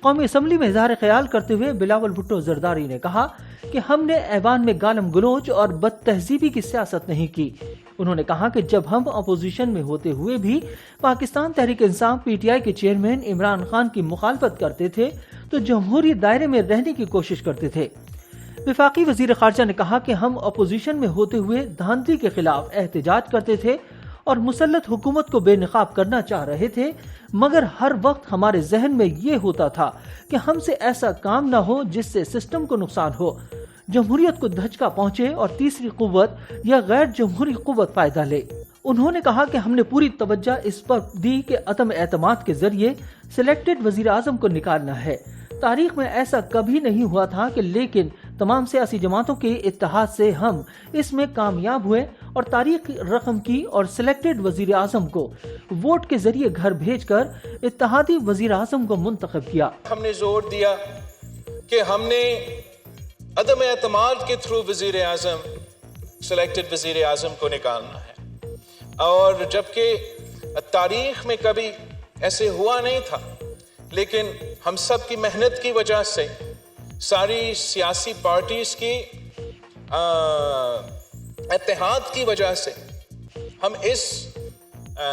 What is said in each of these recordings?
قومی اسمبلی میں اظہار خیال کرتے ہوئے بلاول بھٹو زرداری نے کہا کہ ہم نے ایوان میں گالم گلوچ اور بد تہذیبی کی سیاست نہیں کی۔ انہوں نے کہا کہ جب ہم اپوزیشن میں ہوتے ہوئے بھی Pakistan Tehreek Insaf P T I کے چیئرمین عمران خان کی مخالفت کرتے تھے تو جمہوری دائرے میں رہنے کی کوشش کرتے تھے۔ وفاقی وزیر خارجہ نے کہا کہ ہم اپوزیشن میں ہوتے ہوئے دھاندلی کے خلاف احتجاج کرتے تھے اور مسلط حکومت کو بے نقاب کرنا چاہ رہے تھے، مگر ہر وقت ہمارے ذہن میں یہ ہوتا تھا کہ ہم سے ایسا کام نہ ہو جس سے سسٹم کو نقصان ہو، جمہوریت کو دھچکا پہنچے اور تیسری قوت یا غیر جمہوری قوت فائدہ لے۔ انہوں نے کہا کہ ہم نے پوری توجہ اس پر دی کہ عدم اعتماد کے ذریعے سلیکٹڈ وزیر اعظم کو نکالنا ہے۔ تاریخ میں ایسا کبھی نہیں ہوا تھا کہ لیکن تمام سیاسی جماعتوں کے اتحاد سے ہم اس میں کامیاب ہوئے اور تاریخ رقم کی اور سلیکٹڈ وزیر اعظم کو ووٹ کے ذریعے گھر بھیج کر اتحادی وزیر اعظم کو منتخب کیا۔ ہم نے زور دیا کہ ہم نے عدم اعتماد کے تھرو وزیر اعظم سلیکٹڈ وزیر اعظم کو نکالنا ہے، اور جبکہ تاریخ میں کبھی ایسے ہوا نہیں تھا، لیکن ہم سب کی محنت کی وجہ سے، ساری سیاسی پارٹیز کی اتحاد کی وجہ سے ہم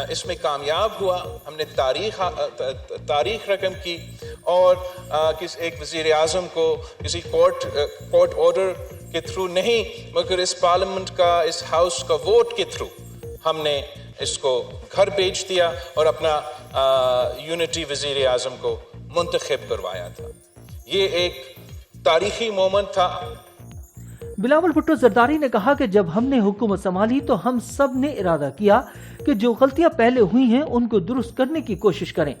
اس میں کامیاب ہوا۔ ہم نے تاریخ رقم کی اور ایک وزیر اعظم کو کسی کورٹ آرڈر کے تھرو نہیں، مگر اس پارلیمنٹ کا، اس ہاؤس کا ووٹ کے تھرو ہم نے اس کو گھر بھیج دیا اور اپنا یونٹی وزیر اعظم کو منتخب کروایا تھا۔ یہ ایک تاریخی مومنٹ تھا۔ بلاول بھٹو زرداری نے کہا کہ جب ہم نے حکومت سنبھالی تو ہم سب نے ارادہ کیا کہ جو غلطیاں پہلے ہوئی ہیں ان کو درست کرنے کی کوشش کریں،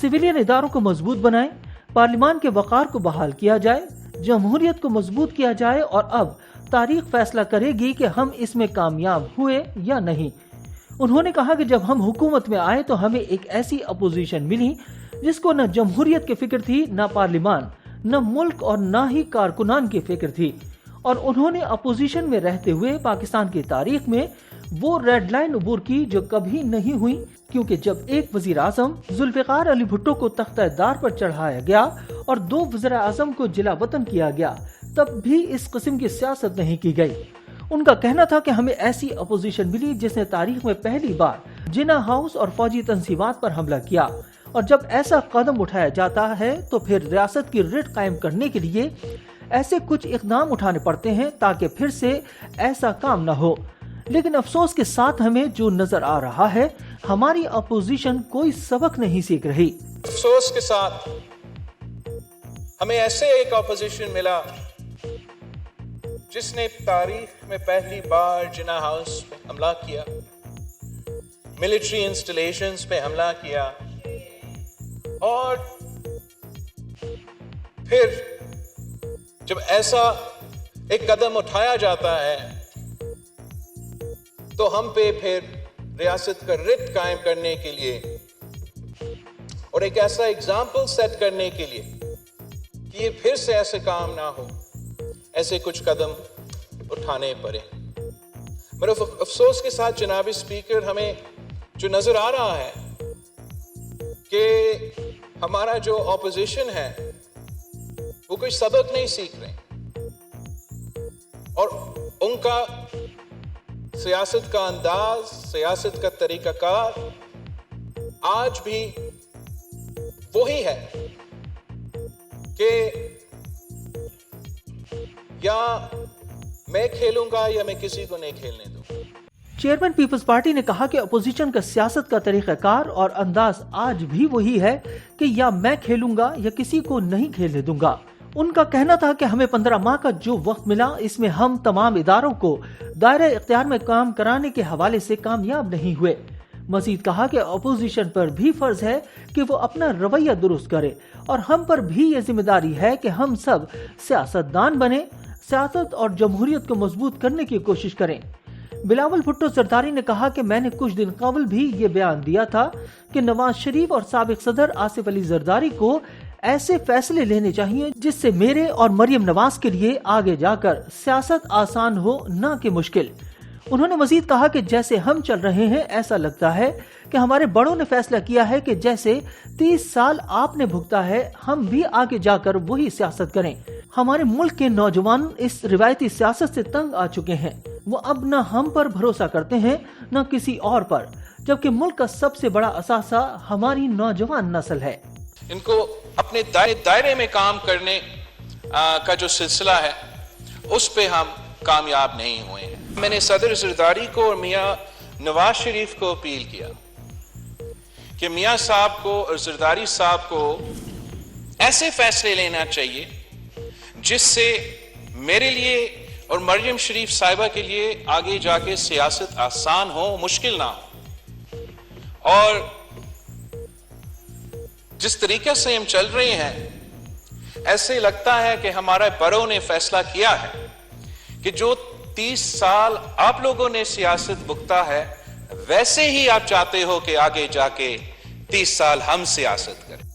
سویلین اداروں کو مضبوط بنائیں، پارلیمان کے وقار کو بحال کیا جائے، جمہوریت کو مضبوط کیا جائے، اور اب تاریخ فیصلہ کرے گی کہ ہم اس میں کامیاب ہوئے یا نہیں۔ انہوں نے کہا کہ جب ہم حکومت میں آئے تو ہمیں ایک ایسی اپوزیشن ملی جس کو نہ جمہوریت کی فکر تھی، نہ پارلیمان، نہ ملک اور نہ ہی کارکنان کی فکر تھی، اور انہوں نے اپوزیشن میں رہتے ہوئے پاکستان کی تاریخ میں وہ ریڈ لائن عبور کی جو کبھی نہیں ہوئی، کیونکہ جب ایک وزیر اعظم ذوالفقار علی بھٹو کو تختہ دار پر چڑھایا گیا اور 2 وزراء اعظم کو جلا وطن کیا گیا، تب بھی اس قسم کی سیاست نہیں کی گئی۔ ان کا کہنا تھا کہ ہمیں ایسی اپوزیشن ملی جس نے تاریخ میں پہلی بار جناح ہاؤس اور فوجی تنصیبات پر حملہ کیا، اور جب ایسا قدم اٹھایا جاتا ہے تو پھر ریاست کی رٹ قائم کرنے کے لیے ایسے کچھ اقدام اٹھانے پڑتے ہیں تاکہ پھر سے ایسا کام نہ ہو۔ لیکن افسوس کے ساتھ ہمیں جو نظر آ رہا ہے، ہماری اپوزیشن کوئی سبق نہیں سیکھ رہی۔ افسوس کے ساتھ ہمیں ایسے ایک اپوزیشن ملا جس نے تاریخ میں پہلی بار جناح ہاؤس پہ حملہ کیا، ملٹری انسٹالیشنز پہ حملہ کیا، اور پھر جب ایسا ایک قدم اٹھایا جاتا ہے تو ہم پہ پھر ریاست کا رٹ قائم کرنے کے لیے اور ایک ایسا ایگزامپل سیٹ کرنے کے لیے کہ یہ پھر سے ایسے کام نہ ہو، ایسے کچھ قدم اٹھانے پڑے۔ میرے افسوس کے ساتھ جناب اسپیکر، ہمیں جو نظر آ رہا ہے کہ ہمارا جو اپوزیشن ہے وہ کوئی سبق نہیں سیکھ رہے، اور ان کا سیاست کا انداز، سیاست کا طریقہ کار آج بھی وہی ہے کہ یا میں کھیلوں گا یا میں کسی کو نہیں کھیلنے دوں گا۔ چیئرمین پیپلز پارٹی نے کہا کہ اپوزیشن کا سیاست کا طریقہ کار اور انداز آج بھی وہی ہے کہ یا میں کھیلوں گا یا کسی کو نہیں کھیلنے دوں گا۔ ان کا کہنا تھا کہ ہمیں 15 ماہ کا جو وقت ملا، اس میں ہم تمام اداروں کو دائرہ اختیار میں کام کرانے کے حوالے سے کامیاب نہیں ہوئے۔ مزید کہا کہ اپوزیشن پر بھی فرض ہے کہ وہ اپنا رویہ درست کرے، اور ہم پر بھی یہ ذمہ داری ہے کہ ہم سب سیاستدان بنے، سیاست اور جمہوریت کو مضبوط کرنے کی کوشش کریں۔ بلاول بھٹو زرداری نے کہا کہ میں نے کچھ دن قبل بھی یہ بیان دیا تھا کہ نواز شریف اور سابق صدر آصف علی زرداری کو ایسے فیصلے لینے چاہیے جس سے میرے اور مریم نواز کے لیے آگے جا کر سیاست آسان ہو، نہ کہ مشکل۔ انہوں نے مزید کہا کہ جیسے ہم چل رہے ہیں ایسا لگتا ہے کہ ہمارے بڑوں نے فیصلہ کیا ہے کہ جیسے 30 سال آپ نے بھگتا ہے ہم بھی آگے جا کر وہی سیاست کریں۔ ہمارے ملک کے نوجوان اس روایتی سیاست سے تنگ آ چکے ہیں، وہ اب نہ ہم پر بھروسہ کرتے ہیں نہ کسی اور پر، جبکہ ملک کا سب سے بڑا اثاثہ ہماری نوجوان نسل ہے۔ ان کو اپنے دائرے میں کام کرنے کا جو سلسلہ ہے اس پہ ہم کامیاب نہیں ہوئے ہیں۔ میں نے صدر زرداری کو اور میاں نواز شریف کو اپیل کیا کہ میاں صاحب کو اور زرداری صاحب کو ایسے فیصلے لینا چاہیے جس سے میرے لیے اور مریم شریف صاحبہ کے لیے آگے جا کے سیاست آسان ہو، مشکل نہ ہو۔ اور جس طریقے سے ہم چل رہے ہیں ایسے لگتا ہے کہ ہمارے بڑوں نے فیصلہ کیا ہے کہ جو 30 سال آپ لوگوں نے سیاست بھگتا ہے ویسے ہی آپ چاہتے ہو کہ آگے جا کے 30 سال ہم سیاست کریں۔